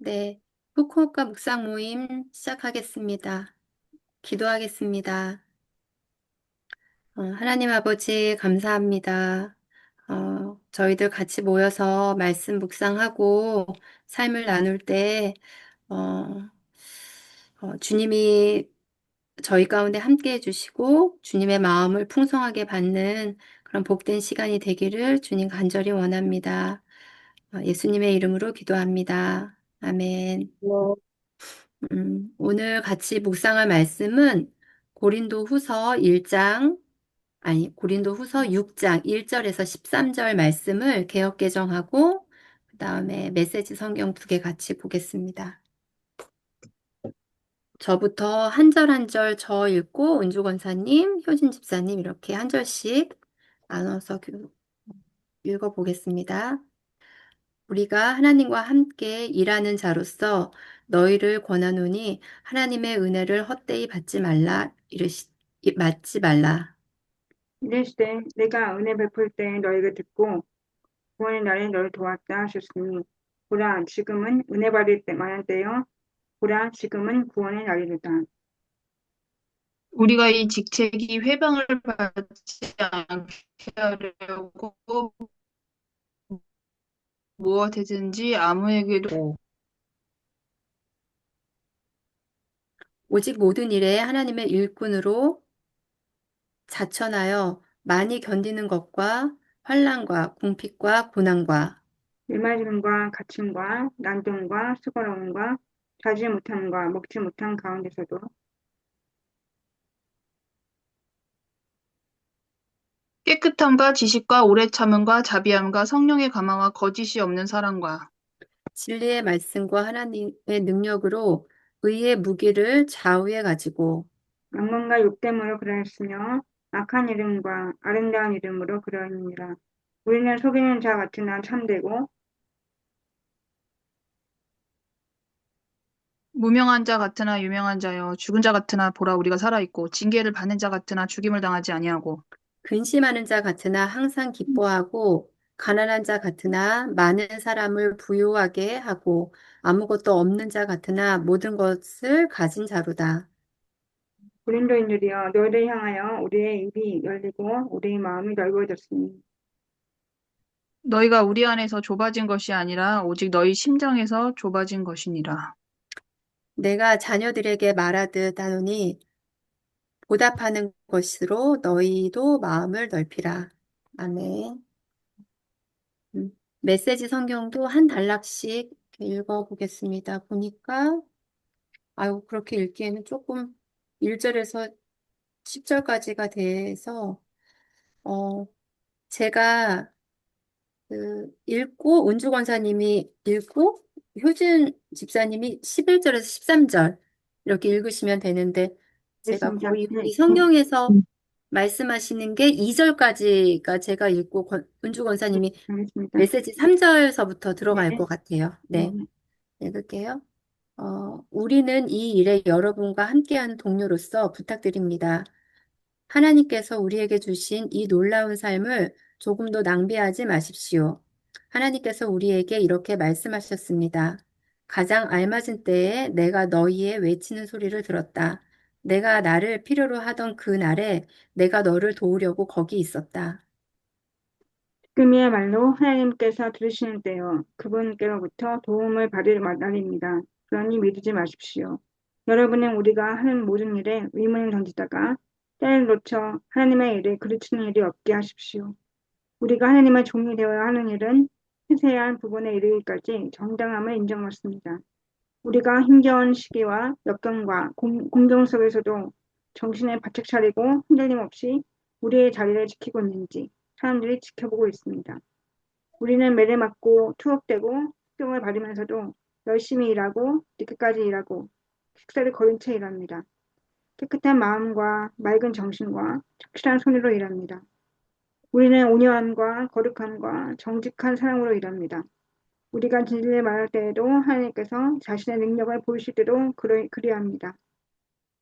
네, 후쿠오카 묵상 모임 시작하겠습니다. 기도하겠습니다. 하나님 아버지 감사합니다. 저희들 같이 모여서 말씀 묵상하고 삶을 나눌 때 어, 주님이 저희 가운데 함께 해주시고 주님의 마음을 풍성하게 받는 그런 복된 시간이 되기를 주님 간절히 원합니다. 예수님의 이름으로 기도합니다. 아멘. 오늘 같이 묵상할 말씀은 고린도 후서 1장, 고린도 후서 6장 1절에서 13절 말씀을 개역 개정하고, 그 다음에 메시지 성경 두 개 같이 보겠습니다. 저부터 한 절 한 절 저 읽고, 은주 권사님, 효진 집사님 이렇게 한 절씩 나눠서 읽어보겠습니다. 우리가 하나님과 함께 일하는 자로서 너희를 권하노니 하나님의 은혜를 헛되이 받지 말라. 이르시되 내가 은혜 베풀 때 너희가 듣고 구원의 날에 너를 도왔다 하셨으니 보라 지금은 은혜 받을 때 만한 때요 보라 지금은 구원의 날이로다. 우리가 이 직책이 회방을 받지 않게 하려고 무엇이든지 아무에게도 오직 모든 일에 하나님의 일꾼으로 자천하여 많이 견디는 것과 환난과 궁핍과 고난과 일말짐과 갇힘과 난동과 수고로움과 자지 못함과 먹지 못함 가운데서도 깨끗함과 지식과 오래 참음과 자비함과 성령의 감화와 거짓이 없는 사랑과 진리의 말씀과 하나님의 능력으로 의의 무기를 좌우에 가지고 악망과 욕됨으로 그러했으며 악한 이름과 아름다운 이름으로 그러하니라. 우리는 속이는 자 같으나 참되고 무명한 자 같으나 유명한 자여 죽은 자 같으나 보라 우리가 살아있고 징계를 받는 자 같으나 죽임을 당하지 아니하고 근심하는 자 같으나 항상 기뻐하고, 가난한 자 같으나 많은 사람을 부유하게 하고, 아무것도 없는 자 같으나 모든 것을 가진 자로다. 고린도인들이여 너희를 향하여 우리의 입이 열리고 우리의 마음이 넓어졌으니 너희가 우리 안에서 좁아진 것이 아니라 오직 너희 심정에서 좁아진 것이니라. 내가 자녀들에게 말하듯 하노니, 보답하는 것으로 너희도 마음을 넓히라. 아멘. 메시지 성경도 한 단락씩 읽어보겠습니다. 보니까, 아유, 그렇게 읽기에는 조금 1절에서 10절까지가 돼서, 어, 제가 읽고, 은주 권사님이 읽고, 효진 집사님이 11절에서 13절 이렇게 읽으시면 되는데, 제가 알겠습니다. 거의 네, 우리 성경에서 말씀하시는 게 2절까지가 제가 읽고, 은주 권사님이 알겠습니다. 메시지 3절서부터 네, 들어갈 것 같아요. 네, 네. 읽을게요. 우리는 이 일에 여러분과 함께하는 동료로서 부탁드립니다. 하나님께서 우리에게 주신 이 놀라운 삶을 조금도 낭비하지 마십시오. 하나님께서 우리에게 이렇게 말씀하셨습니다. 가장 알맞은 때에 내가 너희의 외치는 소리를 들었다. 내가 나를 필요로 하던 그 날에 내가 너를 도우려고 거기 있었다. 지금이야말로 하나님께서 들으시는 때요. 그분께로부터 도움을 받을 날입니다. 그러니 믿지 마십시오. 여러분은 우리가 하는 모든 일에 의문을 던지다가 때를 놓쳐 하나님의 일을 그르치는 일이 없게 하십시오. 우리가 하나님의 종이 되어야 하는 일은 세세한 부분에 이르기까지 정당함을 인정받습니다. 우리가 힘겨운 시기와 역경과 공경 속에서도 정신을 바짝 차리고 흔들림 없이 우리의 자리를 지키고 있는지 사람들이 지켜보고 있습니다. 우리는 매를 맞고 투옥되고 수경을 받으면서도 열심히 일하고 늦게까지 일하고 식사를 거른 채 일합니다. 깨끗한 마음과 맑은 정신과 착실한 손으로 일합니다. 우리는 온유함과 거룩함과 정직한 사랑으로 일합니다. 우리가 진리를 말할 때에도 하나님께서 자신의 능력을 보이실 때도 그리합니다.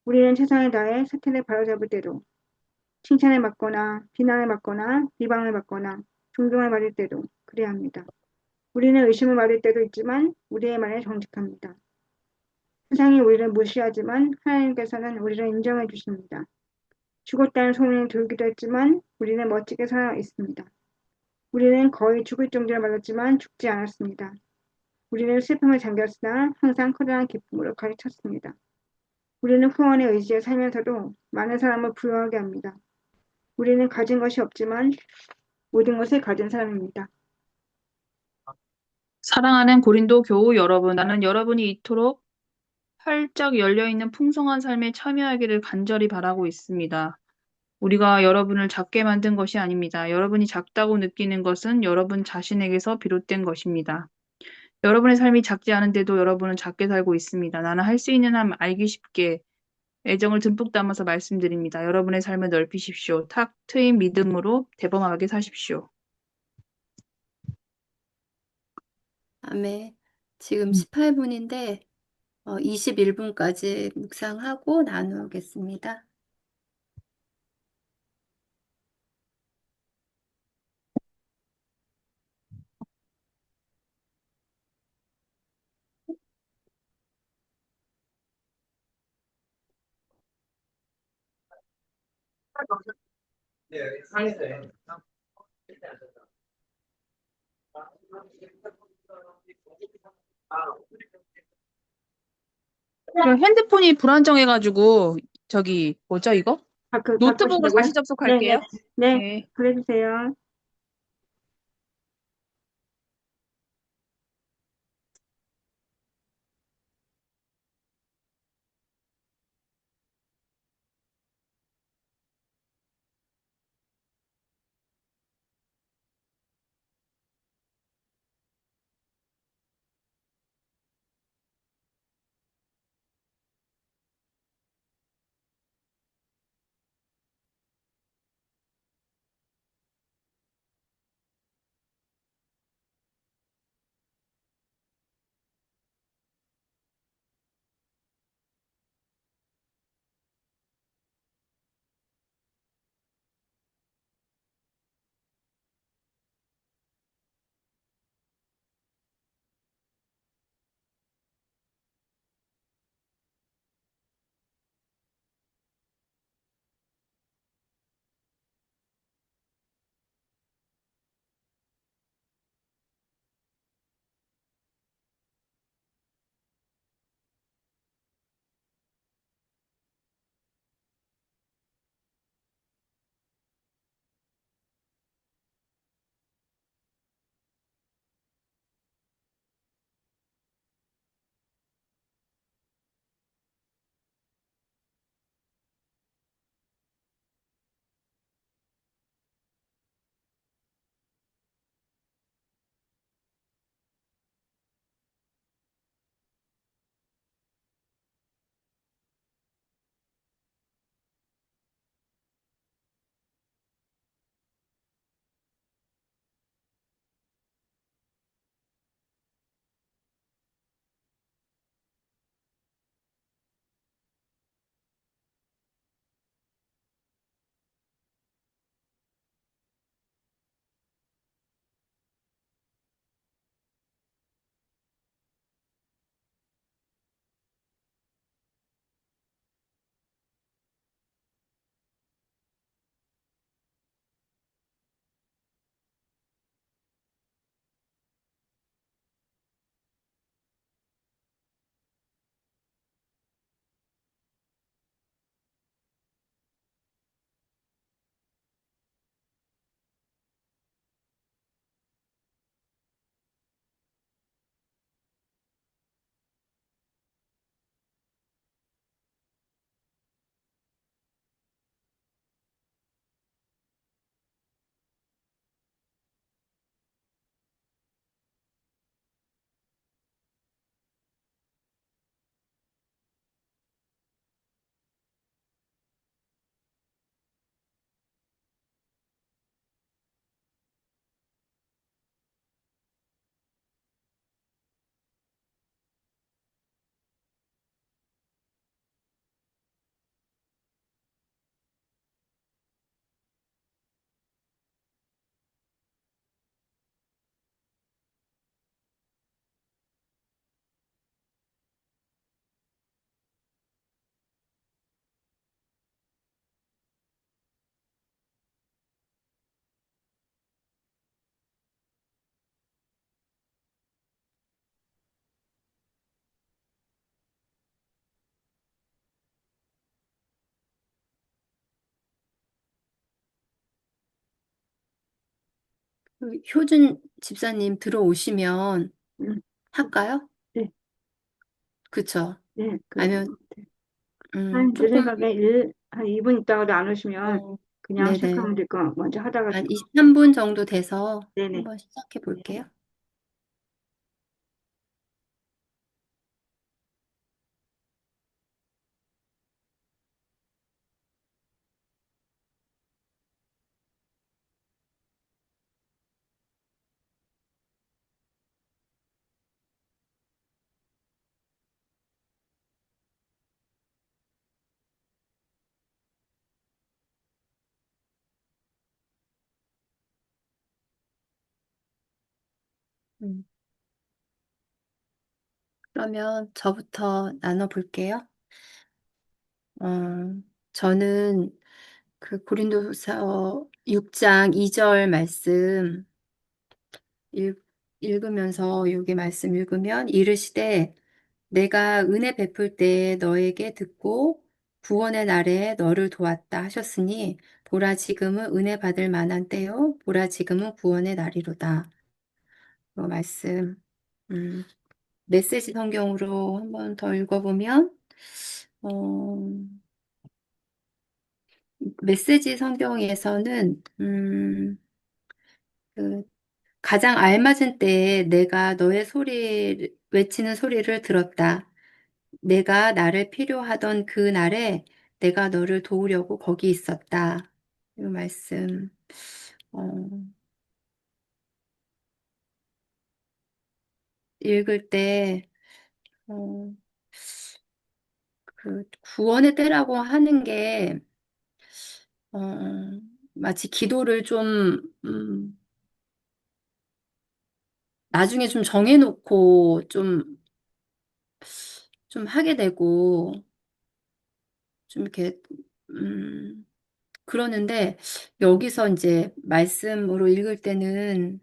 우리는 최선을 다해 사태를 바로잡을 때도 칭찬을 받거나 비난을 받거나 비방을 받거나 존경을 받을 때도 그리합니다. 우리는 의심을 받을 때도 있지만 우리의 말에 정직합니다. 세상이 우리를 무시하지만 하나님께서는 우리를 인정해 주십니다. 죽었다는 소문이 돌기도 했지만 우리는 멋지게 살아 있습니다. 우리는 거의 죽을 정도를 맞았지만 죽지 않았습니다. 우리는 슬픔을 잠겼으나 항상 커다란 기쁨으로 가득 찼습니다. 우리는 후원의 의지에 살면서도 많은 사람을 부유하게 합니다. 우리는 가진 것이 없지만 모든 것을 가진 사람입니다. 사랑하는 고린도 교우 여러분, 나는 여러분이 이토록 활짝 열려있는 풍성한 삶에 참여하기를 간절히 바라고 있습니다. 우리가 여러분을 작게 만든 것이 아닙니다. 여러분이 작다고 느끼는 것은 여러분 자신에게서 비롯된 것입니다. 여러분의 삶이 작지 않은데도 여러분은 작게 살고 있습니다. 나는 할 수 있는 한 알기 쉽게 애정을 듬뿍 담아서 말씀드립니다. 여러분의 삶을 넓히십시오. 탁 트인 믿음으로 대범하게 사십시오. 아멘. 지금 18분인데 21분까지 묵상하고 나누겠습니다. 핸드폰이 불안정해가지고 뭐죠 이거? 노트북으로 바꾸시려고요? 다시 네, 네, 접속할게요. 네, 네. 그래주세요. 효준 집사님 들어오시면 음, 할까요? 네, 그쵸? 네, 그래요. 아니면, 제 조금, 생각에 한 2분 있다가도 안 오시면 어, 그냥 네네. 시작하면 될 거 먼저 하다가 한 23분 정도 돼서 네네. 한번 시작해 볼게요. 음, 그러면 저부터 나눠볼게요. 어, 저는 그 고린도서 6장 2절 말씀 읽으면서 여기 말씀 읽으면 이르시되 내가 은혜 베풀 때 너에게 듣고 구원의 날에 너를 도왔다 하셨으니 보라 지금은 은혜 받을 만한 때요 보라 지금은 구원의 날이로다. 그 말씀 음, 메시지 성경으로 한번 더 읽어보면 어, 메시지 성경에서는 그 가장 알맞은 때에 내가 너의 소리 외치는 소리를 들었다. 내가 나를 필요하던 그 날에 내가 너를 도우려고 거기 있었다. 이 말씀. 어, 읽을 때, 어, 그 구원의 때라고 하는 게, 마치 기도를 좀, 나중에 좀 정해놓고 좀 하게 되고, 좀 이렇게, 음, 그러는데, 여기서 이제 말씀으로 읽을 때는,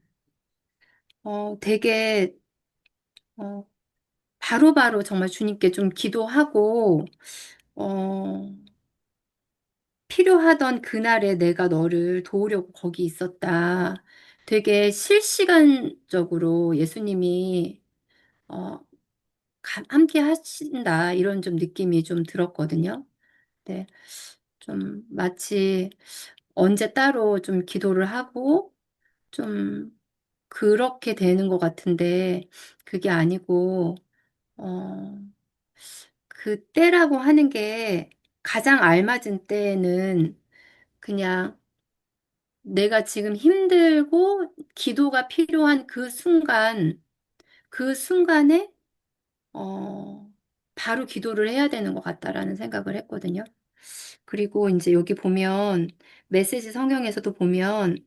되게, 어, 바로바로 정말 주님께 좀 기도하고, 어, 필요하던 그날에 내가 너를 도우려고 거기 있었다. 되게 실시간적으로 예수님이, 어, 함께 하신다. 이런 좀 느낌이 좀 들었거든요. 네. 좀 마치 언제 따로 좀 기도를 하고 좀 그렇게 되는 것 같은데 그게 아니고, 어, 그 때라고 하는 게 가장 알맞은 때는 그냥 내가 지금 힘들고 기도가 필요한 그 순간에, 어, 바로 기도를 해야 되는 것 같다라는 생각을 했거든요. 그리고 이제 여기 보면 메시지 성경에서도 보면,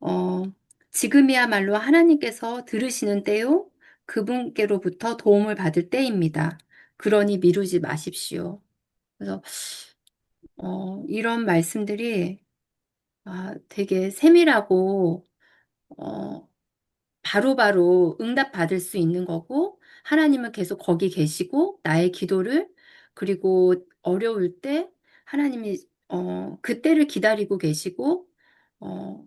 어, 지금이야말로 하나님께서 들으시는 때요, 그분께로부터 도움을 받을 때입니다. 그러니 미루지 마십시오. 그래서 이런 말씀들이 되게 세밀하고 어, 바로바로 응답받을 수 있는 거고 하나님은 계속 거기 계시고 나의 기도를 그리고 어려울 때 하나님이 그때를 기다리고 계시고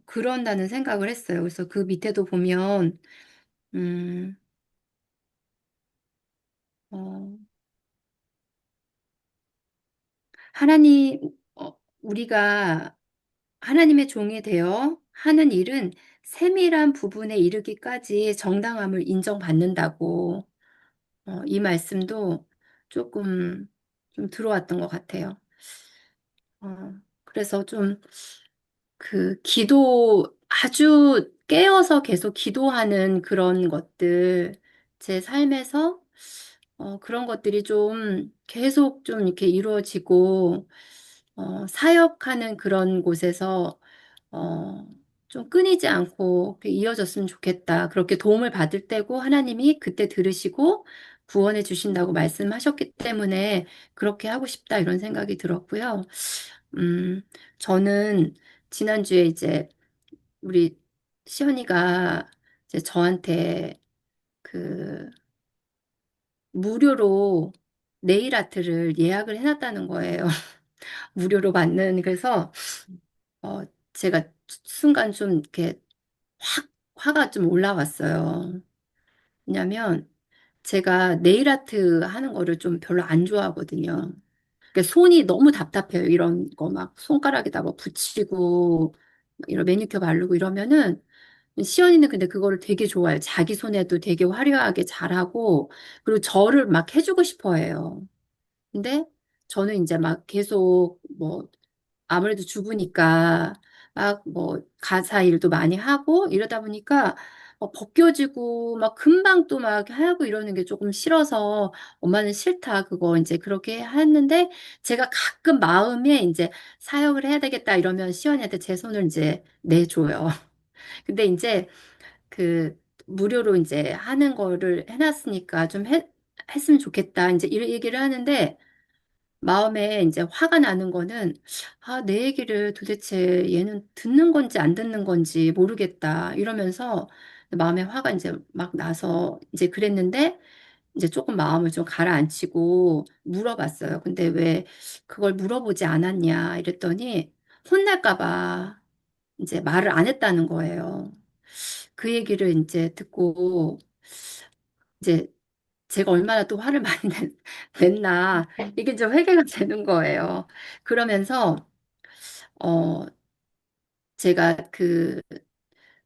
그런다는 생각을 했어요. 그래서 그 밑에도 보면 음, 어, 하나님 우리가 하나님의 종이 되어 하는 일은 세밀한 부분에 이르기까지 정당함을 인정받는다고 이 말씀도 조금 좀 들어왔던 것 같아요. 그래서 좀 그 기도 아주 깨어서 계속 기도하는 그런 것들 제 삶에서 그런 것들이 좀 계속 좀 이렇게 이루어지고 사역하는 그런 곳에서 어, 좀 끊이지 않고 이어졌으면 좋겠다. 그렇게 도움을 받을 때고 하나님이 그때 들으시고 구원해 주신다고 말씀하셨기 때문에 그렇게 하고 싶다 이런 생각이 들었고요. 음, 저는 지난주에 이제 우리 시연이가 이제 저한테 그 무료로 네일 아트를 예약을 해놨다는 거예요. 무료로 받는 그래서 어, 제가 순간 좀 이렇게 화가 좀 올라왔어요. 왜냐면 제가 네일 아트 하는 거를 좀 별로 안 좋아하거든요. 그러니까 손이 너무 답답해요. 이런 거 막 손가락에다 뭐 붙이고 이런 매니큐어 바르고 이러면은 시연이는 근데 그거를 되게 좋아해요. 자기 손에도 되게 화려하게 잘하고 그리고 저를 막 해주고 싶어 해요. 근데 저는 이제 막 계속 뭐 아무래도 주부니까 막 뭐 가사 일도 많이 하고 이러다 보니까 벗겨지고 막 금방 또 막 하고 이러는 게 조금 싫어서 엄마는 싫다 그거 이제 그렇게 했는데 제가 가끔 마음에 이제 사역을 해야 되겠다 이러면 시연이한테 제 손을 이제 내줘요. 근데 이제 그 무료로 이제 하는 거를 해놨으니까 좀 했으면 좋겠다 이제 이런 얘기를 하는데 마음에 이제 화가 나는 거는, 아, 내 얘기를 도대체 얘는 듣는 건지 안 듣는 건지 모르겠다. 이러면서 마음에 화가 이제 막 나서 이제 그랬는데, 이제 조금 마음을 좀 가라앉히고 물어봤어요. 근데 왜 그걸 물어보지 않았냐? 이랬더니 혼날까 봐 이제 말을 안 했다는 거예요. 그 얘기를 이제 듣고 이제 제가 얼마나 또 화를 많이 냈나, 이게 좀 회개가 되는 거예요. 그러면서, 어, 제가 그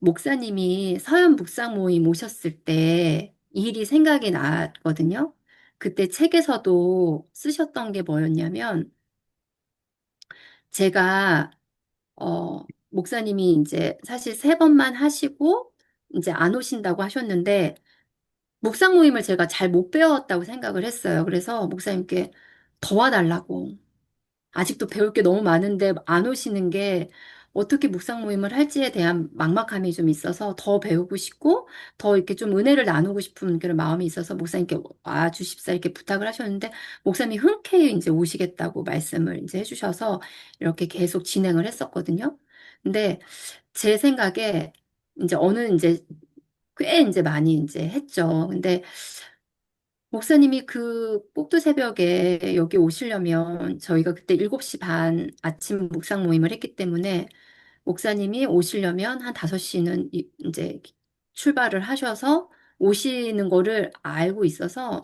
목사님이 서현 묵상 모임 오셨을 때 이 일이 생각이 났거든요. 그때 책에서도 쓰셨던 게 뭐였냐면, 제가, 목사님이 이제 사실 세 번만 하시고, 이제 안 오신다고 하셨는데, 묵상 모임을 제가 잘 못 배웠다고 생각을 했어요. 그래서 목사님께 더 와달라고. 아직도 배울 게 너무 많은데 안 오시는 게 어떻게 묵상 모임을 할지에 대한 막막함이 좀 있어서 더 배우고 싶고 더 이렇게 좀 은혜를 나누고 싶은 그런 마음이 있어서 목사님께 와 주십사 이렇게 부탁을 하셨는데 목사님이 흔쾌히 이제 오시겠다고 말씀을 이제 해주셔서 이렇게 계속 진행을 했었거든요. 근데 제 생각에 이제 어느 이제 꽤 이제 많이 이제 했죠. 근데 목사님이 그 꼭두 새벽에 여기 오시려면 저희가 그때 7시 반 아침 묵상 모임을 했기 때문에 목사님이 오시려면 한 5시는 이제 출발을 하셔서 오시는 거를 알고 있어서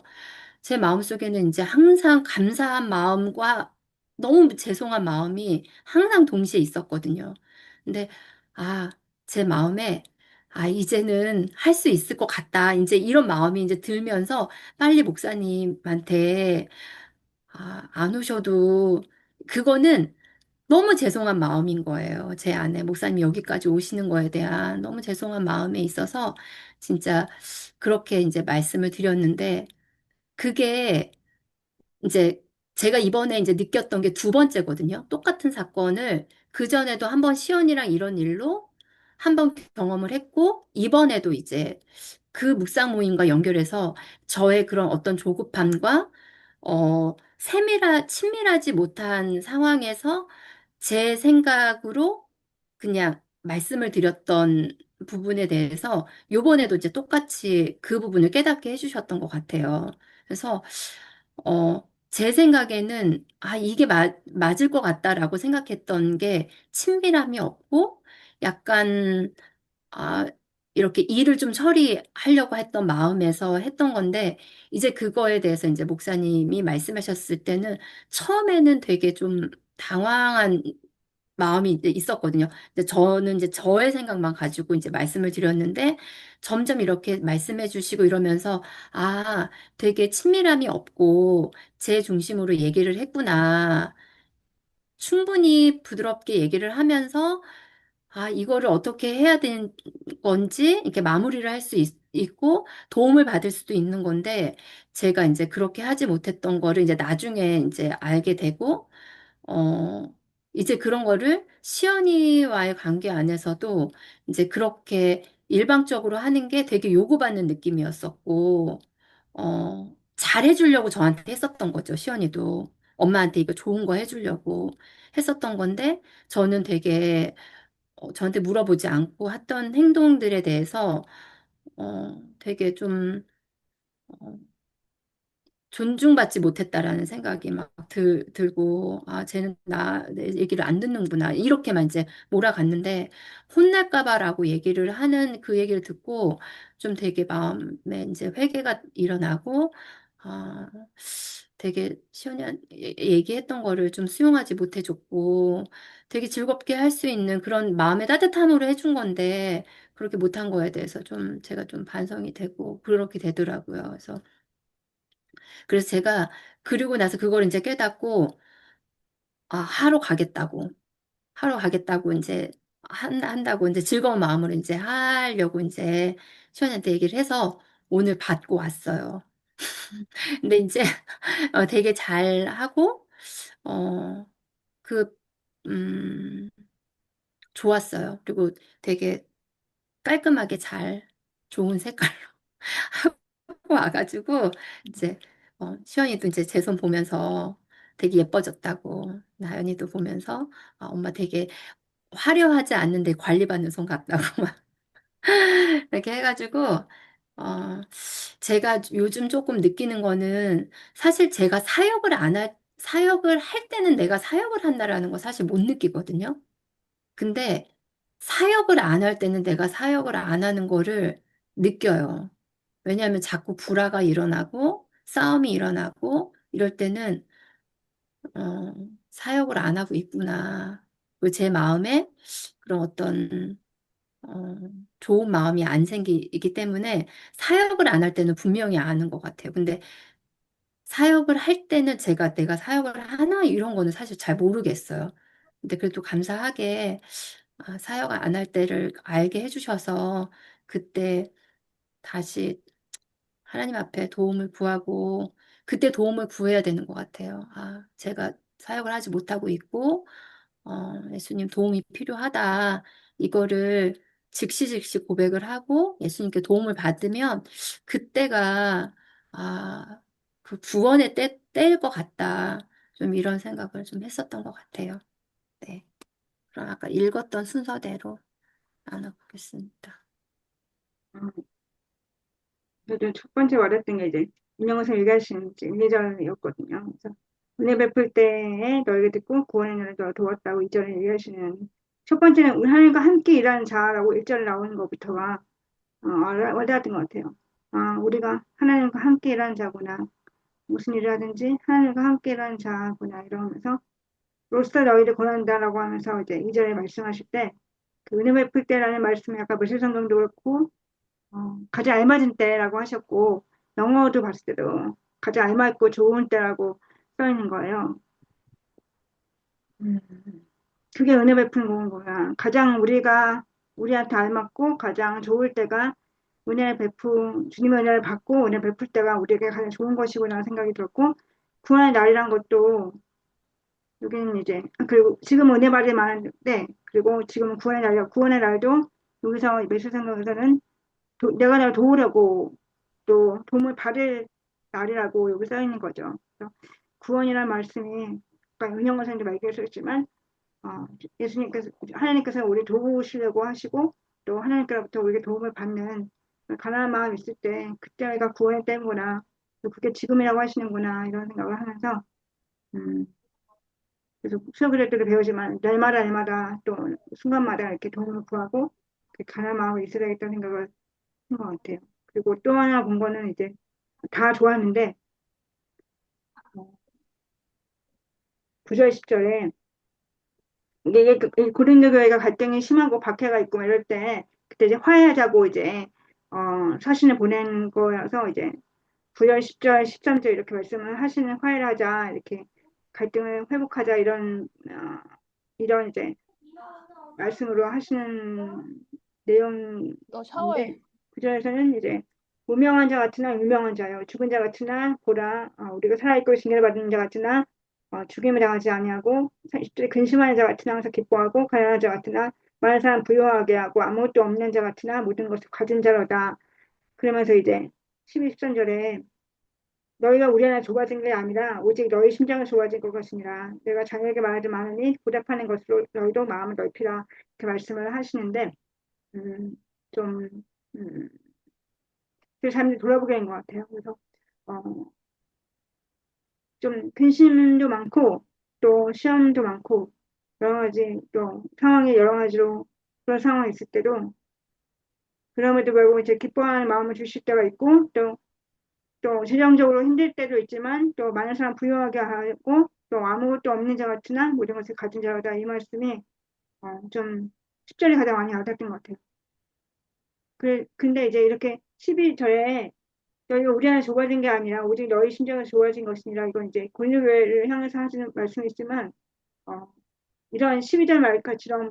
제 마음속에는 이제 항상 감사한 마음과 너무 죄송한 마음이 항상 동시에 있었거든요. 근데 아, 제 마음에 이제는 할 수 있을 것 같다. 이제 이런 마음이 이제 들면서 빨리 목사님한테 안 오셔도 그거는 너무 죄송한 마음인 거예요. 제 안에 목사님이 여기까지 오시는 거에 대한 너무 죄송한 마음에 있어서 진짜 그렇게 이제 말씀을 드렸는데 그게 이제 제가 이번에 이제 느꼈던 게 두 번째거든요. 똑같은 사건을 그전에도 한번 시연이랑 이런 일로 한 번 경험을 했고 이번에도 이제 그 묵상 모임과 연결해서 저의 그런 어떤 조급함과 친밀하지 못한 상황에서 제 생각으로 그냥 말씀을 드렸던 부분에 대해서 요번에도 이제 똑같이 그 부분을 깨닫게 해주셨던 것 같아요. 그래서, 제 생각에는, 이게 맞을 것 같다라고 생각했던 게 친밀함이 없고 약간 아, 이렇게 일을 좀 처리하려고 했던 마음에서 했던 건데, 이제 그거에 대해서 이제 목사님이 말씀하셨을 때는 처음에는 되게 좀 당황한 마음이 이제 있었거든요. 근데 저는 이제 저의 생각만 가지고 이제 말씀을 드렸는데, 점점 이렇게 말씀해 주시고 이러면서, 되게 친밀함이 없고, 제 중심으로 얘기를 했구나. 충분히 부드럽게 얘기를 하면서 이거를 어떻게 해야 되는 건지 이렇게 마무리를 할 수 있고 도움을 받을 수도 있는 건데 제가 이제 그렇게 하지 못했던 거를 이제 나중에 이제 알게 되고 어 이제 그런 거를 시연이와의 관계 안에서도 이제 그렇게 일방적으로 하는 게 되게 요구받는 느낌이었었고 잘해주려고 저한테 했었던 거죠, 시연이도. 엄마한테 이거 좋은 거 해주려고 했었던 건데, 저는 되게, 저한테 물어보지 않고 했던 행동들에 대해서, 되게 좀, 어, 존중받지 못했다라는 생각이 막 들고, 아, 쟤는 내 얘기를 안 듣는구나. 이렇게만 이제 몰아갔는데, 혼날까봐라고 얘기를 하는 그 얘기를 듣고, 좀 되게 마음에 이제 회개가 일어나고, 아, 되게 얘기했던 거를 좀 수용하지 못해줬고, 되게 즐겁게 할 수 있는 그런 마음의 따뜻함으로 해준 건데, 그렇게 못한 거에 대해서 좀 제가 좀 반성이 되고, 그렇게 되더라고요. 그래서 제가 그리고 나서 그걸 이제 깨닫고, 아, 하러 가겠다고 이제 한다고 이제 즐거운 마음으로 이제 하려고 이제 시원한테 얘기를 해서 오늘 받고 왔어요. 근데 이제 되게 잘 하고, 어, 그, 음, 좋았어요. 그리고 되게 깔끔하게 좋은 색깔로 하고 와가지고, 이제, 시연이도 이제 제 손 보면서 되게 예뻐졌다고, 나연이도 보면서, 아, 엄마 되게 화려하지 않는데 관리받는 손 같다고, 막 이렇게 해가지고, 어, 제가 요즘 조금 느끼는 거는, 사실 제가 사역을 할 때는 내가 사역을 한다라는 거 사실 못 느끼거든요. 근데 사역을 안 할 때는 내가 사역을 안 하는 거를 느껴요. 왜냐하면 자꾸 불화가 일어나고 싸움이 일어나고 이럴 때는 사역을 안 하고 있구나. 그리고 제 마음에 그런 어떤 어, 좋은 마음이 안 생기기 때문에 사역을 안 할 때는 분명히 아는 것 같아요. 근데 사역을 할 때는 내가 사역을 하나 이런 거는 사실 잘 모르겠어요. 근데 그래도 감사하게 사역 안 할 때를 알게 해주셔서 그때 다시 하나님 앞에 도움을 구하고 그때 도움을 구해야 되는 것 같아요. 아, 제가 사역을 하지 못하고 있고 예수님 도움이 필요하다. 이거를 즉시 고백을 하고 예수님께 도움을 받으면 그때가 아, 그 구원의 때일 것 같다. 좀 이런 생각을 좀 했었던 것 같아요. 네. 그럼 아까 읽었던 순서대로 나눠보겠습니다. 어, 저도 첫 번째 말했던 게 이제 인용해서 얘기하신 이제 1절이었거든요. 그래서 은혜 베풀 때에 너에게 듣고 구원의 날에 너 도왔다고 2절에 얘기하시는 첫 번째는 우리 하나님과 함께 일하는 자라고 1절에 나오는 것부터가 와닿았던 것 같아요. 아, 우리가 하나님과 함께 일하는 자구나. 무슨 일을 하든지 하나님과 함께 일하는 자구나 이러면서 로스터 너희를 권한다라고 하면서 이제 2절에 말씀하실 때 그 은혜 베풀 때라는 말씀이 아까 무실 성경도 그렇고 가장 알맞은 때라고 하셨고 영어도 봤을 때도 가장 알맞고 좋은 때라고 써 있는 거예요. 음, 그게 은혜 베푸는 거야. 가장 우리한테 알맞고 가장 좋을 때가 주님의 은혜를 받고 은혜 베풀 때가 우리에게 가장 좋은 것이구나 생각이 들었고 구원의 날이란 것도 여기는 이제 그리고 지금 은혜 받을 만한데 그리고 지금은 구원의 날도 여기서 메시지 생각에서는 내가 날 도우려고 또 도움을 받을 날이라고 여기 써 있는 거죠. 그래서 구원이라는 말씀이 아까 윤영건 선생님도 말씀하셨지만 예수님께서 하나님께서 우리 도우시려고 하시고 또 하나님께로부터 우리에게 도움을 받는 가난한 마음이 있을 때 그때가 구원의 때구나 또 그게 지금이라고 하시는구나 이런 생각을 하면서 음, 그래서 수업을 때도 배우지만 날마다 또 순간마다 이렇게 도움을 구하고 그 가난한 마음이 있어야 되겠다는 생각을 한 것 같아요. 그리고 또 하나 본 거는 이제 다 좋았는데 9절 10절에 이게 고린도 교회가 갈등이 심하고 박해가 있고 이럴 때 그때 이제 화해하자고 이제 사신을 보낸 거여서 이제 9절 10절 13절 이렇게 말씀을 하시는 화해를 하자 이렇게 갈등을 회복하자 이런 이제 말씀으로 하시는 너 샤워해. 내용인데 구절에서는 이제 무명한 자 같으나 유명한 자요 죽은 자 같으나 보라 우리가 살아있고 징계를 받는 자 같으나 죽임을 당하지 아니하고 10절에 근심하는 자 같으나 항상 기뻐하고 가난한 자 같으나 많은 사람 부유하게 하고 아무것도 없는 자 같으나 모든 것을 가진 자로다 그러면서 이제 12, 13절에 너희가 우리 안에 좁아진 게 아니라 오직 너희 심장을 좁아진 것이니라 내가 자녀에게 말하지 많으니 보답하는 것으로 너희도 마음을 넓히라 이렇게 말씀을 하시는데 음, 좀 음, 그 삶을 돌아보게 된 것 같아요. 그래서 어, 좀 근심도 많고 또 시험도 많고 여러 가지 또 상황이 여러 가지로 그런 상황이 있을 때도 그럼에도 불구하고 이제 기뻐하는 마음을 주실 때가 있고 또 재정적으로 힘들 때도 있지만 또 많은 사람 부유하게 하고 또 아무것도 없는 자 같으나 모든 것을 가진 자다 이 말씀이 좀 10절에 가장 많이 와닿던 것 같아요. 근데 이제 이렇게 12절에 너희가 우리 안에 좁아진 게 아니라 오직 너희 심정은 좁아진 것이니라 이건 이제 골로교회를 향해서 하시는 말씀이지만 어, 이런 12절 말처럼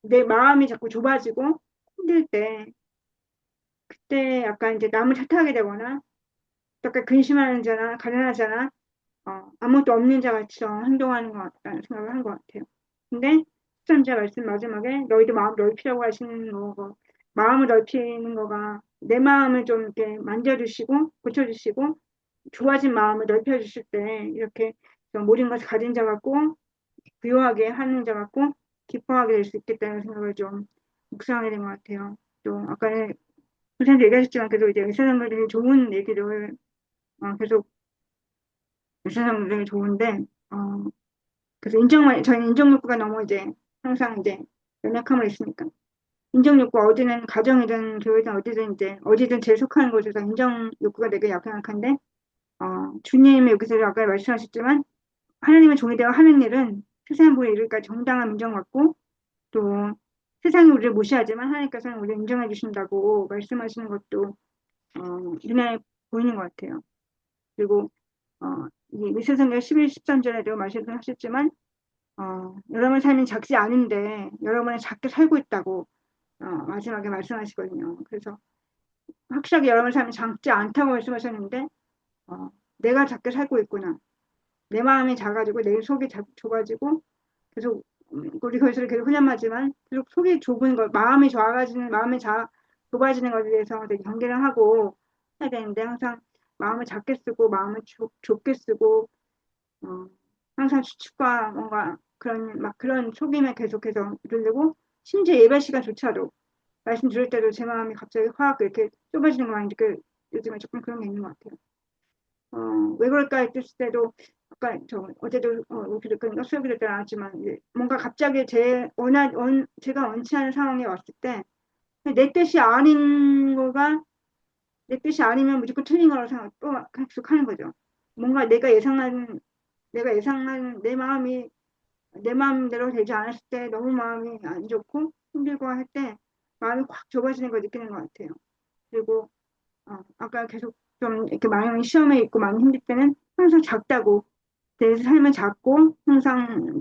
내 마음이 자꾸 좁아지고 힘들 때 그때 약간 이제 남을 탓하게 되거나 약간 근심하는 자나 가난하잖아 아무것도 없는 자 같이서 행동하는 것 같다는 생각을 한 것 같아요. 근데 13절 말씀 마지막에 너희도 마음 넓히라고 하시는 거고 마음을 넓히는 거가 내 마음을 좀 이렇게 만져주시고 고쳐주시고 좋아진 마음을 넓혀주실 때 이렇게 좀 모든 것을 가진 자 같고 부유하게 하는 자 같고 기뻐하게 될 수 있겠다는 생각을 좀 묵상하게 된 것 같아요. 또 아까 선생님도 얘기하셨지만 그래도 이제 의사생활이 좋은 얘기를 계속 의사생활이 좋은데 그래서 저희는 인정욕구가 너무 이제 항상 이제 연약함을 있으니까 인정욕구 어디는 가정이든 교회든 어디든 이제 어디든 제일 속하는 곳에서 인정욕구가 되게 약한데 주님이 여기서 아까 말씀하셨지만 하나님의 종이 되어 하는 일은 세상 보에 이를까 정당한 인정받고 또 세상이 우리를 무시하지만 하나님께서는 우리를 인정해 주신다고 말씀하시는 것도 눈에 보이는 것 같아요. 그리고 이 미세성경 11, 13절에도 말씀하셨지만 여러분 삶이 작지 않은데 여러분은 작게 살고 있다고 마지막에 말씀하시거든요. 그래서 확실하게 여러분 삶이 작지 않다고 말씀하셨는데 내가 작게 살고 있구나. 내 마음이 작아지고 내 속이 좁아지고 계속 우리 거기서 계속 훈련하지만 계속 속이 좁은 것, 마음이 작아지는 마음이 좁아지는 것에 대해서 되게 경계를 하고 해야 되는데 항상 마음을 작게 쓰고 마음을 좁게 쓰고 어, 항상 추측과 뭔가 그런 속임에 계속해서 누르고 심지어 예배 시간조차도 말씀 들을 때도 제 마음이 갑자기 확 이렇게 좁아지는 거 많이 요즘에 조금 그런 게 있는 것 같아요. 왜 그럴까 했을 때도 아까 어제도 그러니까 수업이 될때 나왔지만 이제 뭔가 갑자기 제가 원치 않은 상황에 왔을 때 내 뜻이 아닌 거가 내 뜻이 아니면 무조건 틀린 거라고 생각 또 계속 하는 거죠. 뭔가 내가 예상하는 내 마음이 내 마음대로 되지 않았을 때 너무 마음이 안 좋고 힘들고 할 때 마음이 확 좁아지는 걸 느끼는 것 같아요. 그리고 아까 계속 좀 이렇게 많이 시험에 있고 많이 힘들 때는 항상 작다고 내 삶은 작고 항상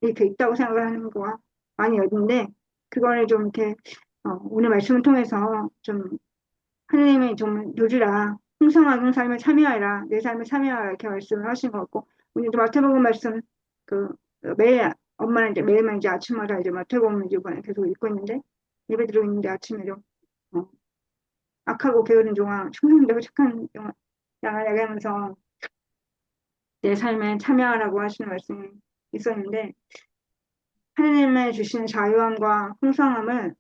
이렇게 있다고 생각을 하는 거가 많이 있는데 그거를 좀 이렇게 오늘 말씀을 통해서 좀 하나님이 좀 누리라 풍성한 삶을 참여하라 내 삶을 참여하라 이렇게 말씀을 하신 것 같고 오늘도 마태복음 말씀 그 매일 엄마는 이제 매일만 이제 아침마다 이제 마태복음 이번에 계속 읽고 있는데 예배 드리고 있는데 아침에도 어, 악하고 게으른 종아 충성되고 착한 종아 양을 얘기하면서 내 삶에 참여하라고 하시는 말씀이 있었는데 하나님의 주시는 자유함과 풍성함을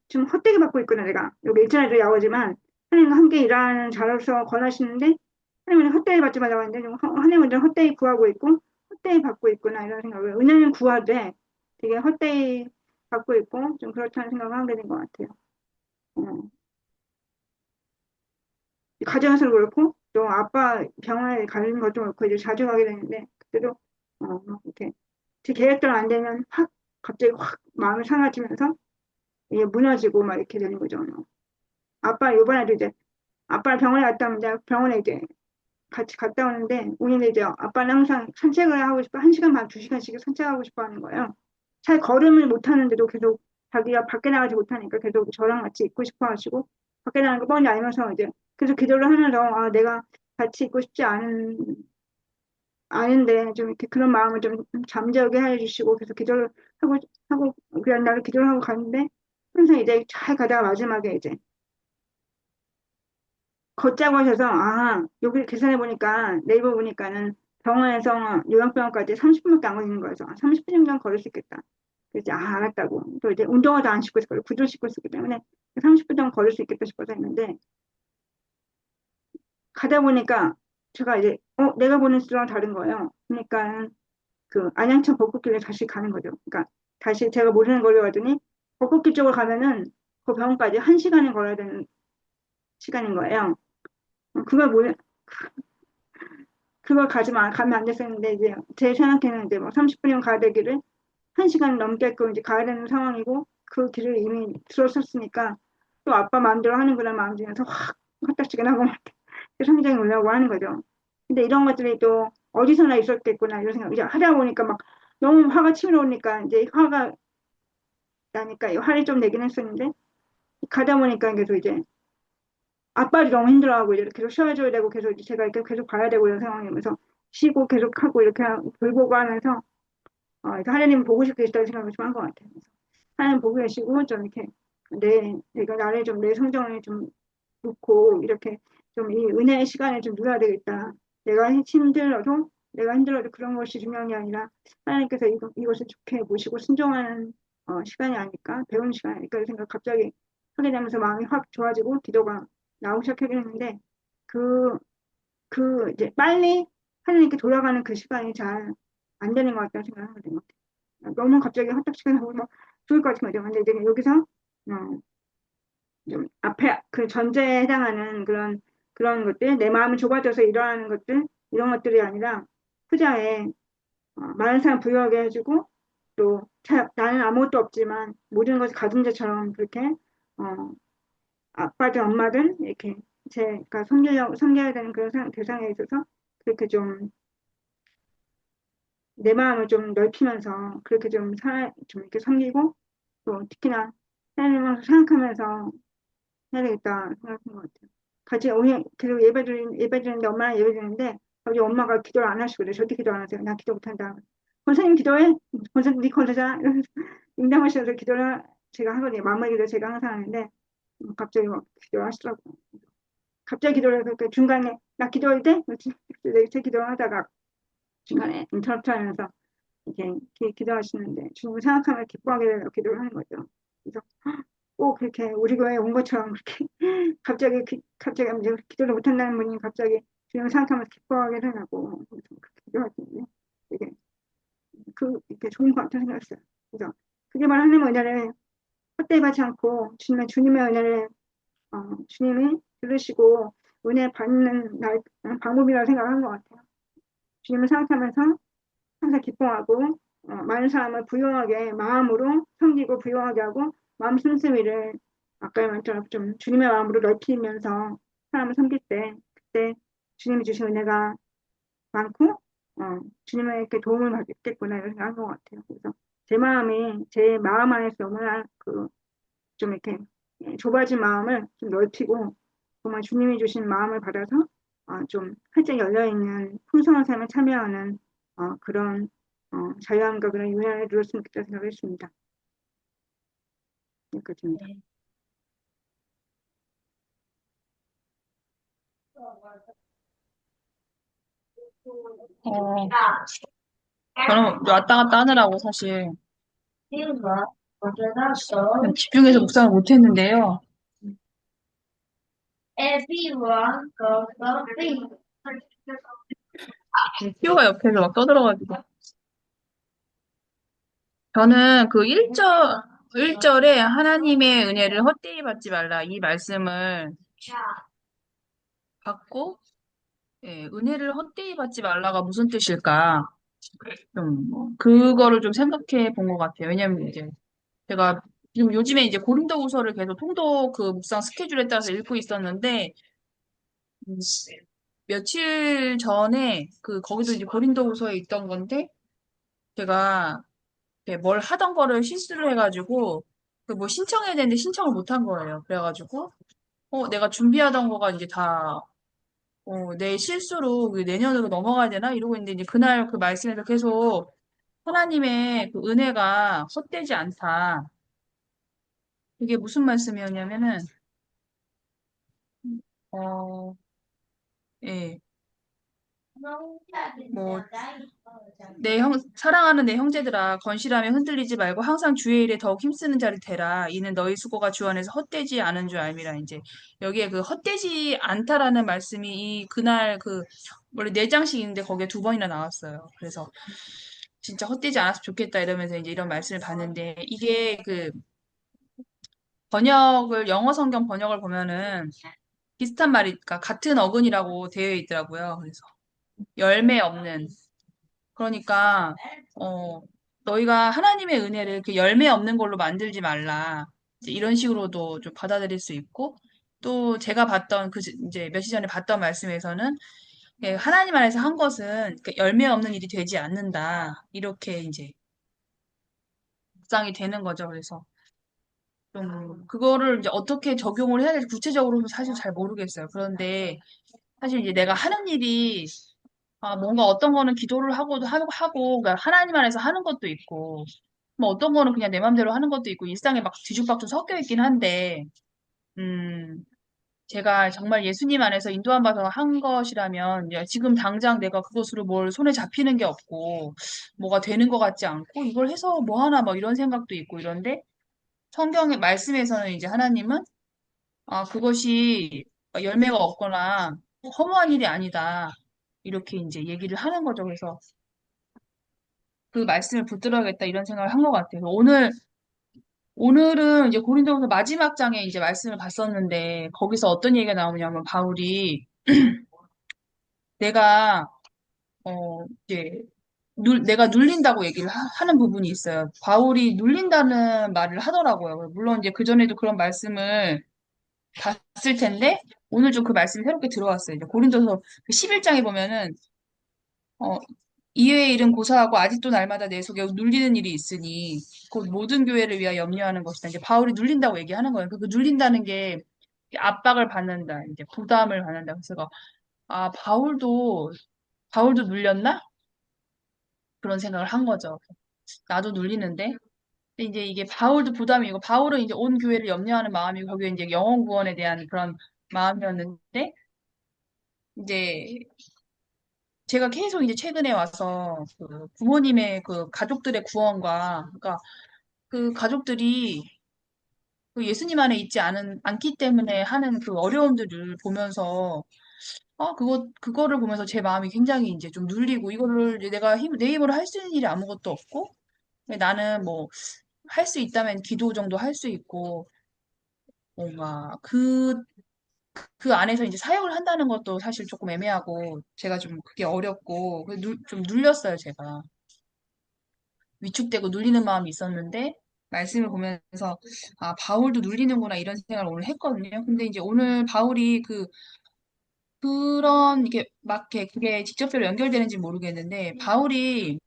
좀 헛되게 받고 있구나 내가 여기 일전에도 야오지만 하나님과 함께 일하는 자로서 권하시는데 하나님은 헛되이 받지 말라고 하는데 하나님은 좀 헛되이 구하고 있고 헛되이 받고 있구나 이런 생각을 은혜는 구하되 되게 헛되이 받고 있고 좀 그렇다는 생각을 하게 된 것 같아요. 어, 가정에서도 그렇고 또 아빠 병원에 가는 것도 그렇고 이제 자주 가게 되는데 그때도 막 이렇게 제 계획대로 안 되면 확 갑자기 확 마음이 상해지면서 이게 무너지고 막 이렇게 되는 거죠. 아빠 이번에도 이제 아빠를 병원에 갔다 오는데 병원에 이제 같이 갔다 오는데 우리는 이제 아빠는 항상 산책을 하고 싶어 1시간 반, 2시간씩 산책하고 싶어 하는 거예요. 잘 걸음을 못 하는데도 계속 자기가 밖에 나가지 못하니까 계속 저랑 같이 있고 싶어 하시고 밖에 나가는 거 뻔히 알면서 이제 계속 기도를 하면서 내가 같이 있고 싶지 않은데 좀 이렇게 그런 마음을 좀 잠재우게 해주시고 계속 기도를 하고 그냥 나를 기도를 하고 가는데 항상 이제 잘 가다가 마지막에 이제 걷자고 하셔서 여기 계산해 보니까 네이버 보니까는 병원에서 요양병원까지 30분밖에 안 걸리는 거여서 30분 정도는 걸을 수 있겠다. 그래서 알았다고. 또 이제 운동화도 안 신고 있었고 구두 신고 있었기 때문에 30분 정도 걸을 수 있겠다 싶어서 했는데 가다 보니까 제가 이제 내가 보는 수랑 다른 거예요. 그러니까 그 안양천 벚꽃길에 다시 가는 거죠. 그러니까 다시 제가 모르는 걸로 가더니 벚꽃길 쪽으로 가면은 그 병원까지 1시간을 걸어야 되는 시간인 거예요. 그걸 몰 그걸 가면 안 됐었는데 이제 제 생각에는 이제 뭐 30분이면 가야 되기를 1시간 넘게끔 이제 가야 되는 상황이고 그 길을 이미 들었었으니까 또 아빠 마음대로 하는구나 마음 중에서 확 헛다시게 나고 막 성장이 올라오고 하는 거죠. 근데 이런 것들이 또 어디서나 있었겠구나 이런 생각. 이제 하다 보니까 막 너무 화가 치밀어오니까 이제 화가 나니까 화를 좀 내긴 했었는데 가다 보니까 계속 이제 아빠도 너무 힘들어하고 이제 계속 쉬어줘야 되고 계속 이제 제가 이렇게 계속 봐야 되고 이런 상황이면서 쉬고 계속 하고 이렇게 돌보고 하면서 이렇게 하나님 보고 싶겠다는 생각을 좀 한 것 같아요. 그래서 하나님 보고 계시고 좀 이렇게 내가 나를 좀 내 성정을 좀 놓고 이렇게 좀 이 은혜의 시간을 좀 누려야 되겠다. 내가 힘들어도 그런 것이 중요한 게 아니라 하나님께서 이것을 좋게 보시고 순종하는 시간이 아닐까 배우는 시간이 아닐까 이 생각 갑자기 하게 되면서 마음이 확 좋아지고 기도가 나오기 시작하게 했는데 그, 이제 빨리 하나님께 돌아가는 그 시간이 잘 안 되는 것 같다는 생각을 하게 된 것 같아요. 너무 갑자기 헛딱지근하고 막 죽을 것 같은 거죠. 근데 이제 여기서 좀 앞에 그 전제에 해당하는 그런 것들, 내 마음이 좁아져서 일어나는 것들, 이런 것들이 아니라 후자에 많은 사람 부유하게 해주고 또 나는 아무것도 없지만 모든 것을 가진 자처럼 그렇게 어, 아빠든 엄마든 이렇게 제가 섬겨야 되는 그런 대상에 있어서 그렇게 좀 내 마음을 좀 넓히면서 그렇게 좀 이렇게 섬기고 또 특히나 하나님을 생각하면서 해야 되겠다 생각한 것 같아요. 같이 오늘 계속 예배 드리는데 엄마랑 예배 드리는데 우리 엄마가 기도를 안 하시고 그래. 절대 기도 안 하세요. 나 기도 못한다. 권사님 기도해. 권사님 네 권사자. 이러면서 인정하셔서 제가 하거든요. 마무리 기도 제가 항상 하는데 갑자기 막 기도를 하시더라고요. 갑자기 기도를 해서 그 중간에 나 기도할 때 제 기도를 하다가 중간에 인터럽트 하면서 이렇게 기도하시는데 주님을 생각하면 기뻐하게 되는 기도를 하는 거죠. 그래서 꼭 그렇게 우리 교회에 온 것처럼 그렇게 갑자기 이제 기도를 못한다는 분이 갑자기 주님을 생각하면서 기뻐하게 되라고 그렇게 기도하시는데 되게 이렇게 좋은 것 같다는 생각했어요. 그래서 그게 바로 하나님의 은혜를 헛되이 받지 않고 주님의 은혜를 주님이 들으시고 은혜 받는 방법이라고 생각한 것 같아요. 주님을 생각하면서 항상 기뻐하고 많은 사람을 부유하게 마음으로 섬기고 부유하게 하고 마음 씀씀이를 아까 말처럼 좀 주님의 마음으로 넓히면서 사람을 섬길 때 그때 주님이 주신 은혜가 많고 주님에게 도움을 받겠구나 이런 생각한 것 같아요. 그래서 제 마음 안에서 너무나 좀 이렇게 좁아진 마음을 좀 넓히고 정말 주님이 주신 마음을 받아서 좀 활짝 열려있는 풍성한 삶에 참여하는 그런 자유함과 그런 유연을 누렸으면 좋겠다 생각을 했습니다. 여기까지입니다. 네. 어, 저는 왔다 갔다 하느라고 사실 그냥 집중해서 묵상을 못 했는데요. 티오가 옆에서 막 떠들어가지고. 저는 그 1절에 하나님의 은혜를 헛되이 받지 말라 이 말씀을 받고, 예, 은혜를 헛되이 받지 말라가 무슨 뜻일까? 그거를 좀 생각해 본 것 같아요. 왜냐면 이제 제가 지금 요즘에 이제 고린도후서를 계속 통독 그 묵상 스케줄에 따라서 읽고 있었는데, 음, 며칠 전에 거기도 이제 고린도후서에 있던 건데, 제가 이렇게 뭘 하던 거를 실수를 해가지고, 그 뭐 신청해야 되는데 신청을 못 한 거예요. 그래가지고, 내가 준비하던 거가 이제 다, 내 실수로 내년으로 넘어가야 되나? 이러고 있는데, 이제 그날 그 말씀에서 계속 하나님의 그 은혜가 헛되지 않다. 이게 무슨 말씀이었냐면은, 어, 예. 뭐, 사랑하는 내 형제들아, 건실하며 흔들리지 말고 항상 주의 일에 더욱 힘쓰는 자리 되라. 이는 너희 수고가 주 안에서 헛되지 않은 줄 알미라. 이제 여기에 그 헛되지 않다라는 말씀이 그날 원래 네 장씩 있는데 거기에 두 번이나 나왔어요. 그래서 진짜 헛되지 않았으면 좋겠다 이러면서 이제 이런 말씀을 봤는데 이게 영어 성경 번역을 보면은 비슷한 말이, 그러니까 같은 어근이라고 되어 있더라고요. 그래서 열매 없는. 그러니까, 어, 너희가 하나님의 은혜를 그 열매 없는 걸로 만들지 말라. 이제 이런 식으로도 좀 받아들일 수 있고, 또 제가 봤던 이제 며칠 전에 봤던 말씀에서는 하나님 안에서 한 것은 그 열매 없는 일이 되지 않는다. 이렇게 이제 묵상이 되는 거죠. 그래서 좀 그거를 이제 어떻게 적용을 해야 될지 구체적으로는 사실 잘 모르겠어요. 그런데 사실 이제 내가 하는 일이 뭔가 어떤 거는 기도를 하고, 그러니까 하나님 안에서 하는 것도 있고, 뭐 어떤 거는 그냥 내 맘대로 하는 것도 있고, 일상에 막 뒤죽박죽 섞여 있긴 한데, 음, 제가 정말 예수님 안에서 인도함 받아서 한 것이라면, 야, 지금 당장 내가 그것으로 뭘 손에 잡히는 게 없고, 뭐가 되는 것 같지 않고, 이걸 해서 뭐 하나, 뭐 이런 생각도 있고 이런데, 성경의 말씀에서는 이제 하나님은, 그것이 열매가 없거나 허무한 일이 아니다. 이렇게 이제 얘기를 하는 거죠. 그래서 그 말씀을 붙들어야겠다 이런 생각을 한 것 같아요. 오늘은 이제 고린도후서 마지막 장에 이제 말씀을 봤었는데 거기서 어떤 얘기가 나오냐면 바울이 내가 이제 내가 눌린다고 얘기를 하는 부분이 있어요. 바울이 눌린다는 말을 하더라고요. 물론 이제 그전에도 그런 말씀을 봤을 텐데 오늘 좀 그 말씀이 새롭게 들어왔어요. 이제 고린도서 11장에 보면은 어, 이외의 일은 고사하고 아직도 날마다 내 속에 눌리는 일이 있으니 곧 모든 교회를 위하여 염려하는 것이다. 이제 바울이 눌린다고 얘기하는 거예요. 그 눌린다는 게 압박을 받는다. 이제 부담을 받는다. 그래서 바울도 눌렸나? 그런 생각을 한 거죠. 나도 눌리는데. 근데 이제 이게 바울도 부담이고 바울은 이제 온 교회를 염려하는 마음이고 거기에 이제 영혼 구원에 대한 그런 마음이었는데 이제 제가 계속 이제 최근에 와서 그 부모님의 그 가족들의 구원과 그러니까 그 가족들이 그 예수님 안에 있지 않기 때문에 하는 그 어려움들을 보면서 그거를 보면서 제 마음이 굉장히 이제 좀 눌리고 이거를 이제 내 힘으로 할 수 있는 일이 아무것도 없고 나는 뭐 할 수 있다면 기도 정도 할 수 있고 뭔가 그 안에서 이제 사역을 한다는 것도 사실 조금 애매하고 제가 좀 그게 어렵고 좀 눌렸어요, 제가. 위축되고 눌리는 마음이 있었는데 말씀을 보면서 바울도 눌리는구나 이런 생각을 오늘 했거든요. 근데 이제 오늘 바울이 그런 이게 막 이렇게 그게 직접적으로 연결되는지 모르겠는데 바울이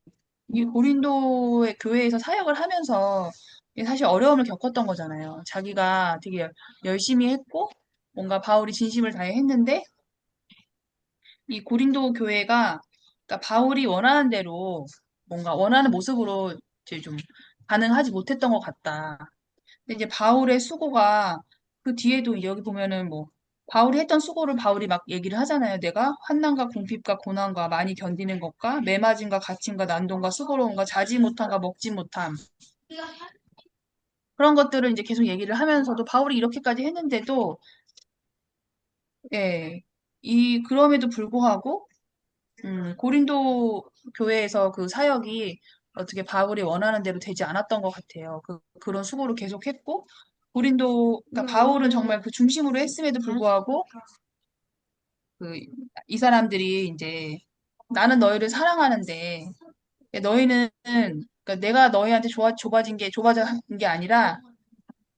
이 고린도의 교회에서 사역을 하면서 이게 사실 어려움을 겪었던 거잖아요. 자기가 되게 열심히 했고 뭔가 바울이 진심을 다해 했는데 이 고린도 교회가 그러니까 바울이 원하는 대로 뭔가 원하는 모습으로 이제 좀 반응하지 못했던 것 같다. 근데 이제 바울의 수고가 그 뒤에도 여기 보면은 뭐 바울이 했던 수고를 바울이 막 얘기를 하잖아요. 내가 환난과 궁핍과 고난과 많이 견디는 것과 매맞음과 갇힘과 난동과 수고로움과 자지 못함과 먹지 못함 그런 것들을 이제 계속 얘기를 하면서도 바울이 이렇게까지 했는데도 예, 그럼에도 불구하고 고린도 교회에서 그 사역이 어떻게 바울이 원하는 대로 되지 않았던 것 같아요. 그런 수고를 계속했고, 그러니까 바울은 정말 그 중심으로 했음에도 불구하고, 그, 이 사람들이 이제, 나는 너희를 사랑하는데, 너희는, 그러니까 내가 너희한테 좁아진 게 아니라,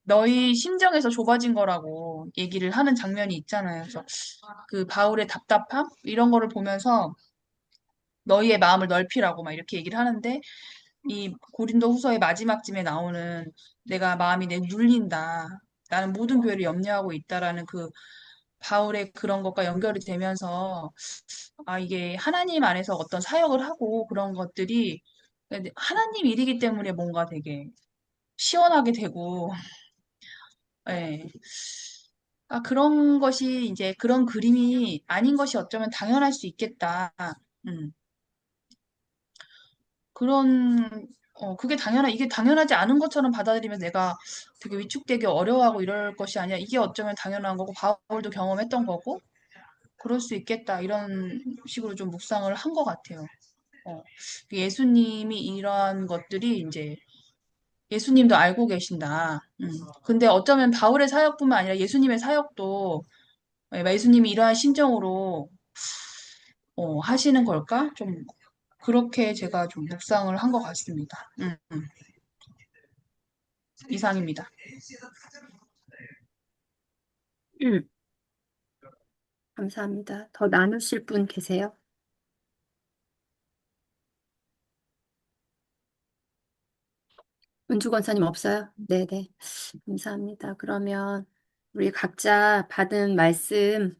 너희 심정에서 좁아진 거라고 얘기를 하는 장면이 있잖아요. 그래서 그 바울의 답답함? 이런 거를 보면서, 너희의 마음을 넓히라고 막 이렇게 얘기를 하는데 이 고린도 후서의 마지막쯤에 나오는 내가 마음이 내 눌린다. 나는 모든 교회를 염려하고 있다라는 그 바울의 그런 것과 연결이 되면서 이게 하나님 안에서 어떤 사역을 하고 그런 것들이 하나님 일이기 때문에 뭔가 되게 시원하게 되고 예. 그런 것이 이제 그런 그림이 아닌 것이 어쩌면 당연할 수 있겠다. 음. 그런, 그게 이게 당연하지 않은 것처럼 받아들이면 내가 되게 위축되게 어려워하고 이럴 것이 아니라 이게 어쩌면 당연한 거고, 바울도 경험했던 거고, 그럴 수 있겠다. 이런 식으로 좀 묵상을 한 것 같아요. 예수님이 이러한 것들이 이제 예수님도 알고 계신다. 근데 어쩌면 바울의 사역뿐만 아니라 예수님의 사역도 예수님이 이러한 심정으로 하시는 걸까? 좀 그렇게 제가 좀 묵상을 한 것 같습니다. 이상입니다. 음, 감사합니다. 더 나누실 분 계세요? 은주 권사님 없어요? 네네. 감사합니다. 그러면 우리 각자 받은 말씀,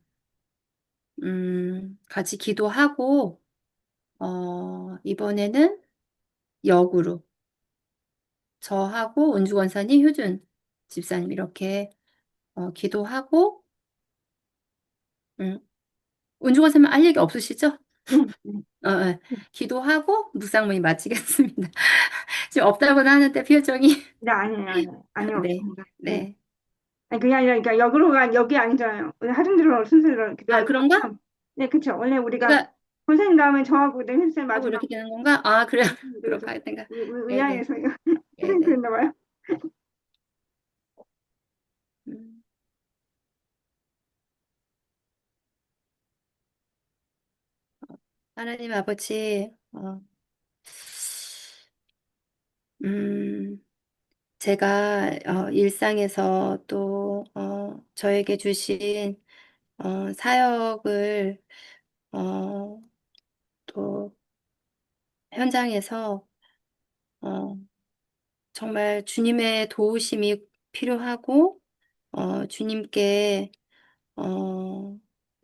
같이 기도하고, 이번에는 역으로 저하고 은주 권사님, 효준 집사님 이렇게 기도하고, 음, 은주 권사님 할 얘기 없으시죠? 네, 네. 어, 기도하고 묵상문이 마치겠습니다. 지금 없다고는 하는데 표정이 네, 아니에요, 아니에요. 아니요, 네, 없습니다. 네. 네. 아니, 그게 아니라, 그러니까 역이 아니잖아요. 하중대로 순서대로 아, 기도하는 그런가? 거죠. 네, 그쵸. 원래 우리가 우리가 선생님 다음에 저하고 네, 선생님 하고 마지막 이렇게 되는 건가? 아, 그래. 그래서 그렇게 할 생각. 네네. 의아해서 이거 선생님 네네. 그랬나 봐요. 음, 하나님 아버지, 음, 제가 일상에서 또 저에게 주신 사역을 어, 또 현장에서 어, 정말 주님의 도우심이 필요하고 주님께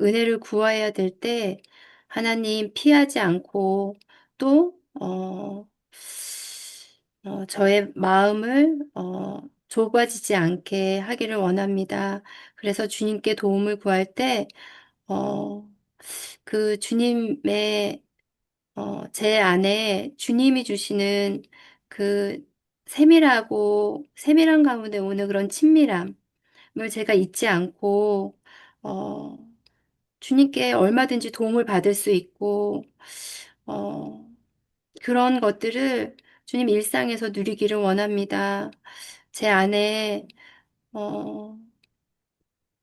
은혜를 구해야 될 때 하나님 피하지 않고 또 저의 마음을 좁아지지 않게 하기를 원합니다. 그래서 주님께 도움을 구할 때 어, 그 주님의 제 안에 주님이 주시는 그 세밀한 가운데 오는 그런 친밀함을 제가 잊지 않고, 어, 주님께 얼마든지 도움을 받을 수 있고, 어, 그런 것들을 주님 일상에서 누리기를 원합니다. 제 안에, 어,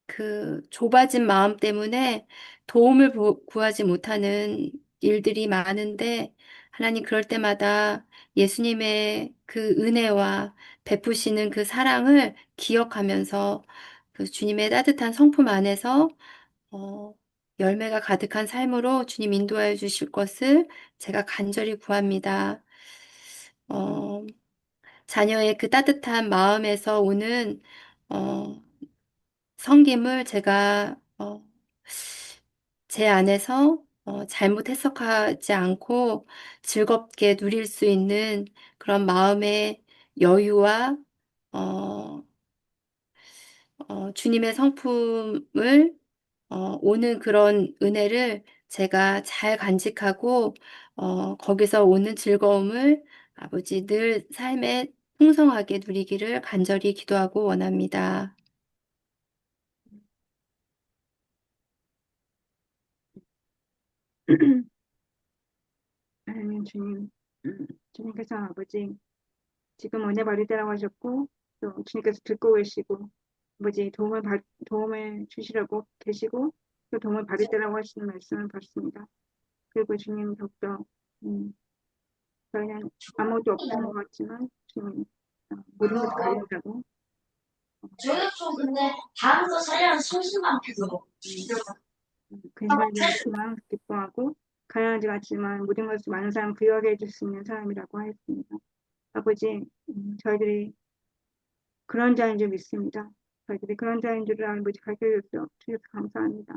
그 좁아진 마음 때문에 도움을 구하지 못하는 일들이 많은데 하나님 그럴 때마다 예수님의 그 은혜와 베푸시는 그 사랑을 기억하면서 그 주님의 따뜻한 성품 안에서 어, 열매가 가득한 삶으로 주님 인도하여 주실 것을 제가 간절히 구합니다. 어, 자녀의 그 따뜻한 마음에서 오는 어, 섬김을 제가 제 안에서 잘못 해석하지 않고 즐겁게 누릴 수 있는 그런 마음의 여유와 어, 주님의 성품을 오는 그런 은혜를 제가 잘 간직하고 거기서 오는 즐거움을 아버지 늘 삶에 풍성하게 누리기를 간절히 기도하고 원합니다. 하나님 주님, 주님께서 아버지 지금 은혜 받을 때라고 하셨고 또 주님께서 듣고 계시고 아버지 도움을 주시려고 계시고 또 도움을 받을 때라고 하시는 말씀을 받습니다. 그리고 주님 더욱더 음, 저희는 아무것도 없는 것 같지만 주님 모든 것을 가진다고 저희도 좀 근데 다른 거 살려면 심심한데도 근심하지 않지만 기뻐하고 가난하지 않지만 모든 것을 많은 사람 부여하게 해줄 수 있는 사람이라고 하였습니다. 아버지, 저희들이 그런 자인 줄 믿습니다. 저희들이 그런 자인 줄을 아버지 가르쳐주셔서 주셔서 감사합니다.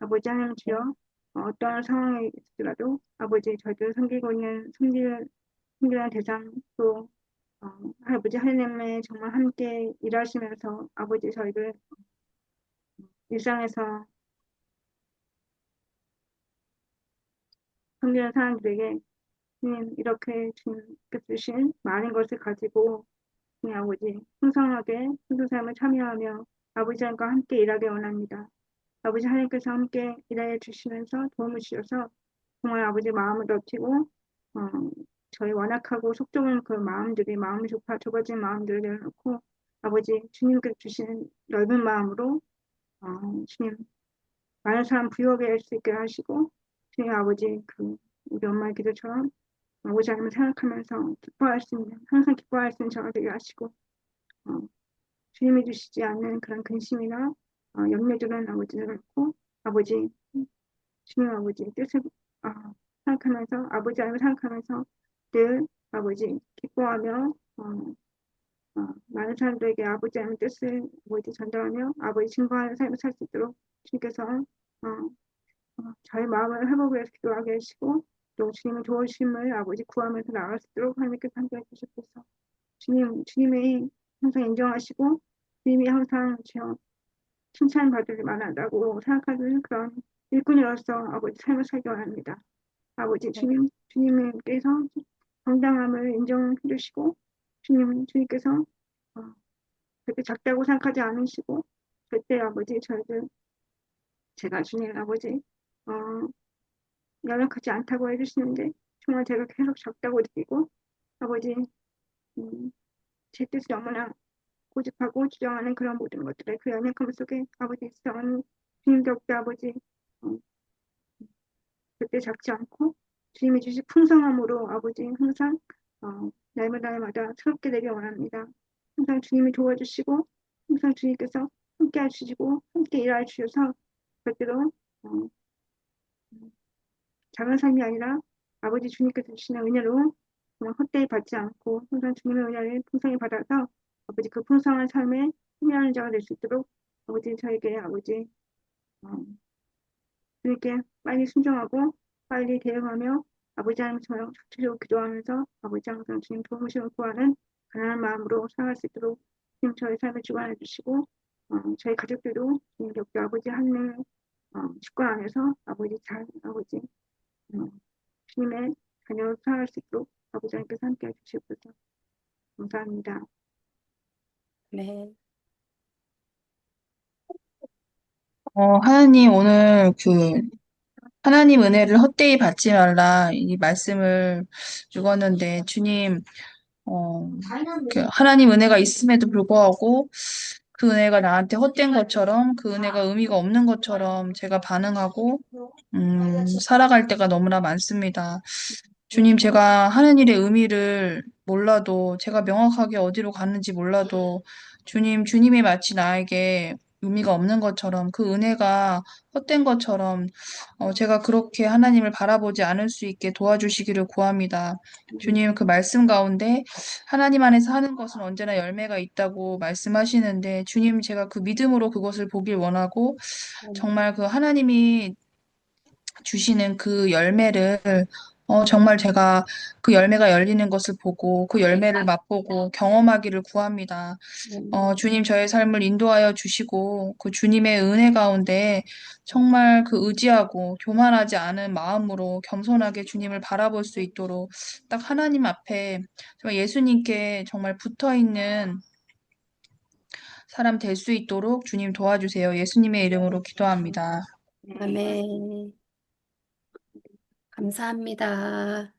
아버지 하나님 주여 어떠한 상황에 있더라도 아버지 저희들을 섬기고 있는 섬기는 대상 또 아버지 하나님의 정말 함께 일하시면서 아버지 저희들 일상에서 섬기는 사람들에게 주님 이렇게 주님께 주신 많은 것을 가지고 주님 아버지 풍성하게 순수 삶을 참여하며 아버지 하나님과 함께 일하기 원합니다. 아버지 하나님께서 함께 일하여 주시면서 도움을 주셔서 정말 아버지 마음을 넓히고 어, 저희 완악하고 속좁은 그 마음들이 마음 좁아진 마음들을 내려놓고 아버지 주님께 주시는 넓은 마음으로 주님 많은 사람 부유하게 할 수 있게 하시고 주님 아버지 그 우리 엄마의 기도처럼 아버지 하나님을 생각하면서 기뻐할 수 있는 항상 기뻐할 수 있는 저가 되게 하시고 어, 주님이 주시지 않는 그런 근심이나 염려들은 아버지를 갖고 아버지 주님 아버지 뜻을 어, 생각하면서 아버지 하나님을 생각하면서 늘 아버지 기뻐하며 많은 사람들에게 아버지 하나님 뜻을 아버지 전달하며 아버지 증거하는 삶을 살 수 있도록 주님께서 저의 마음을 회복을 해서 기도하게 하시고 또 주님의 도우심을 아버지 구하면서 나아갈 수 있도록 하나님께서 함께해 주셔서 주님이 항상 인정하시고 주님이 항상 칭찬받을 만하다고 생각하는 그런 일꾼으로서 아버지 삶을 살기 원합니다. 아버지 주님께서 정당함을 인정해 주시고 주님께서 그렇게 작다고 생각하지 않으시고 절대 아버지 제가 주님 아버지 어, 연약하지 않다고 해주시는데 정말 제가 계속 작다고 느끼고 아버지 음, 제 뜻을 너무나 고집하고 주장하는 그런 모든 것들의 그 연약함 속에 아버지 주장하는 주님 덕분에 아버지 어, 절대 작지 않고 주님이 주신 풍성함으로 아버지 항상 날마다 새롭게 되길 원합니다. 항상 주님이 도와주시고 항상 주님께서 함께 해주시고 함께 일하여 주셔서 절대로 어, 작은 삶이 아니라 아버지 주님께서 주시는 은혜로 정말 헛되이 받지 않고 항상 주님의 은혜를 풍성히 받아서 아버지 그 풍성한 삶에 참여하는 자가 될 수 있도록 아버지 저에게 아버지 어, 주님께 빨리 순종하고 빨리 대응하며 아버지 하나님 저녁 적극적으로 기도하면서 아버지 항상 주님 도우심을 구하는 가난한 마음으로 살아갈 수 있도록 주님 저의 삶을 주관해 주시고 저희 가족들도 주님 곁에 아버지 하늘 주권 안에서 아버지 잘 아버지 어, 주님의 자녀로 살아갈 수 있도록 아버지 하나님께서 함께 해주시옵소서. 감사합니다. 네. 하나님 오늘 하나님 은혜를 헛되이 받지 말라 이 말씀을 읽었는데 주님 하나님 은혜가 있음에도 불구하고 그 은혜가 나한테 헛된 것처럼 그 은혜가 의미가 없는 것처럼 제가 반응하고 살아갈 때가 너무나 많습니다. 주님, 제가 하는 일의 의미를 몰라도 제가 명확하게 어디로 가는지 몰라도 주님이 마치 나에게 의미가 없는 것처럼 그 은혜가 헛된 것처럼 제가 그렇게 하나님을 바라보지 않을 수 있게 도와주시기를 구합니다. 주님, 그 말씀 가운데 하나님 안에서 하는 것은 언제나 열매가 있다고 말씀하시는데 주님, 제가 그 믿음으로 그것을 보길 원하고 정말 그 하나님이 주시는 그 열매를 정말 제가 그 열매가 열리는 것을 보고 그 열매를 맛보고 경험하기를 구합니다. 주님 저의 삶을 인도하여 주시고 그 주님의 은혜 가운데 정말 그 의지하고 교만하지 않은 마음으로 겸손하게 주님을 바라볼 수 있도록 딱 하나님 앞에 정말 예수님께 정말 붙어 있는 사람 될 수 있도록 주님 도와주세요. 예수님의 이름으로 기도합니다. 아멘. 감사합니다.